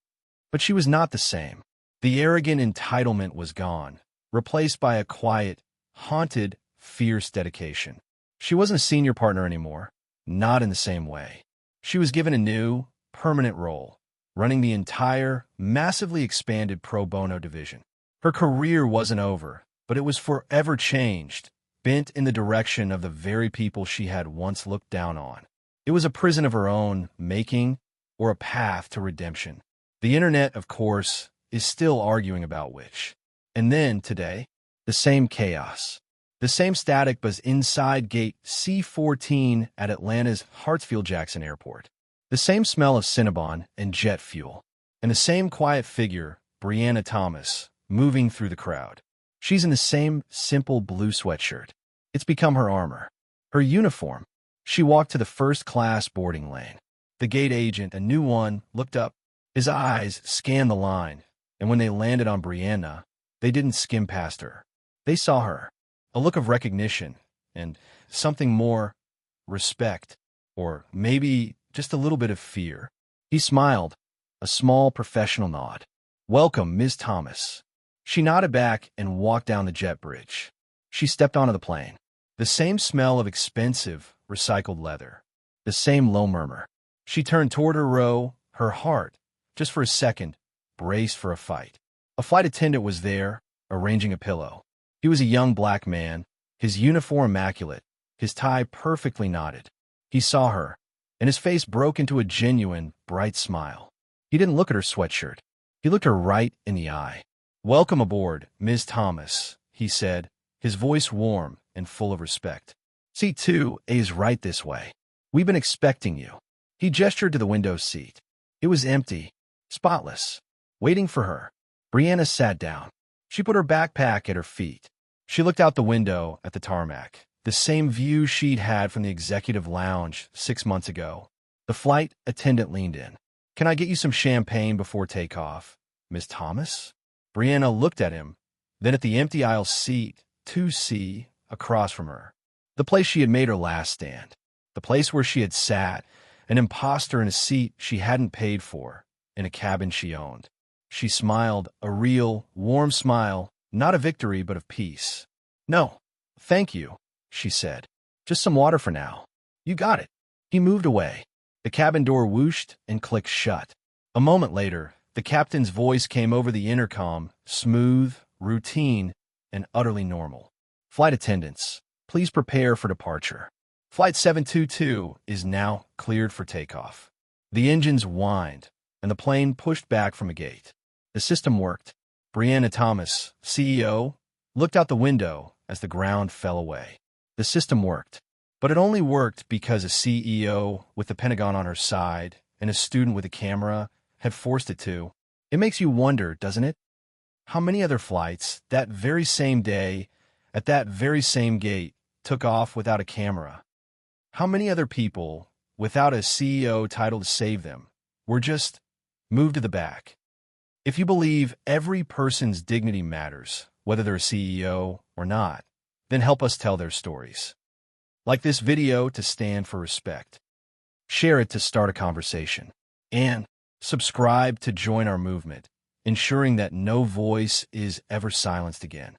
But she was not the same. The arrogant entitlement was gone, replaced by a quiet, haunted, fierce dedication. She wasn't a senior partner anymore, not in the same way. She was given a new, permanent role, running the entire, massively expanded pro bono division. Her career wasn't over, but it was forever changed, bent in the direction of the very people she had once looked down on. It was a prison of her own making, or a path to redemption. The internet, of course, is still arguing about which. And then, today, the same chaos. The same static buzz inside gate C-14 at Atlanta's Hartsfield-Jackson Airport. The same smell of Cinnabon and jet fuel. And the same quiet figure, Brianna Thomas, moving through the crowd. She's in the same simple blue sweatshirt. It's become her armor. Her uniform. She walked to the first-class boarding lane. The gate agent, a new one, looked up. His eyes scanned the line, and when they landed on Brianna, they didn't skim past her. They saw her. A look of recognition, and something more, respect, or maybe just a little bit of fear. He smiled, a small professional nod. "Welcome, Ms. Thomas." She nodded back and walked down the jet bridge. She stepped onto the plane. The same smell of expensive, recycled leather. The same low murmur. She turned toward her row, her heart, just for a second, braced for a fight. A flight attendant was there, arranging a pillow. He was a young black man, his uniform immaculate, his tie perfectly knotted. He saw her, and his face broke into a genuine, bright smile. He didn't look at her sweatshirt. He looked her right in the eye. "Welcome aboard, Ms. Thomas," he said, his voice warm and full of respect. "Seat 2A is right this way. We've been expecting you." He gestured to the window seat. It was empty, spotless, waiting for her. Brianna sat down. She put her backpack at her feet. She looked out the window at the tarmac, the same view she'd had from the executive lounge 6 months ago. The flight attendant leaned in. "Can I get you some champagne before takeoff, Miss Thomas?" Brianna looked at him, then at the empty aisle seat 2C across from her. The place she had made her last stand. The place where she had sat, an imposter in a seat she hadn't paid for, in a cabin she owned. She smiled, a real, warm smile, not of victory but of peace. "No, thank you," she said. "Just some water for now." "You got it." He moved away. The cabin door whooshed and clicked shut. A moment later, the captain's voice came over the intercom, smooth, routine, and utterly normal. "Flight attendants, please prepare for departure. Flight 722 is now cleared for takeoff." The engines whined, and the plane pushed back from a gate. The system worked. Brianna Thomas, CEO, looked out the window as the ground fell away. The system worked, but it only worked because a CEO with the Pentagon on her side and a student with a camera had forced it to. It makes you wonder, doesn't it? How many other flights, that very same day, at that very same gate, took off without a camera? How many other people, without a CEO title to save them, were just moved to the back? If you believe every person's dignity matters, whether they're a CEO or not, then help us tell their stories. Like this video to stand for respect. Share it to start a conversation. And subscribe to join our movement, ensuring that no voice is ever silenced again.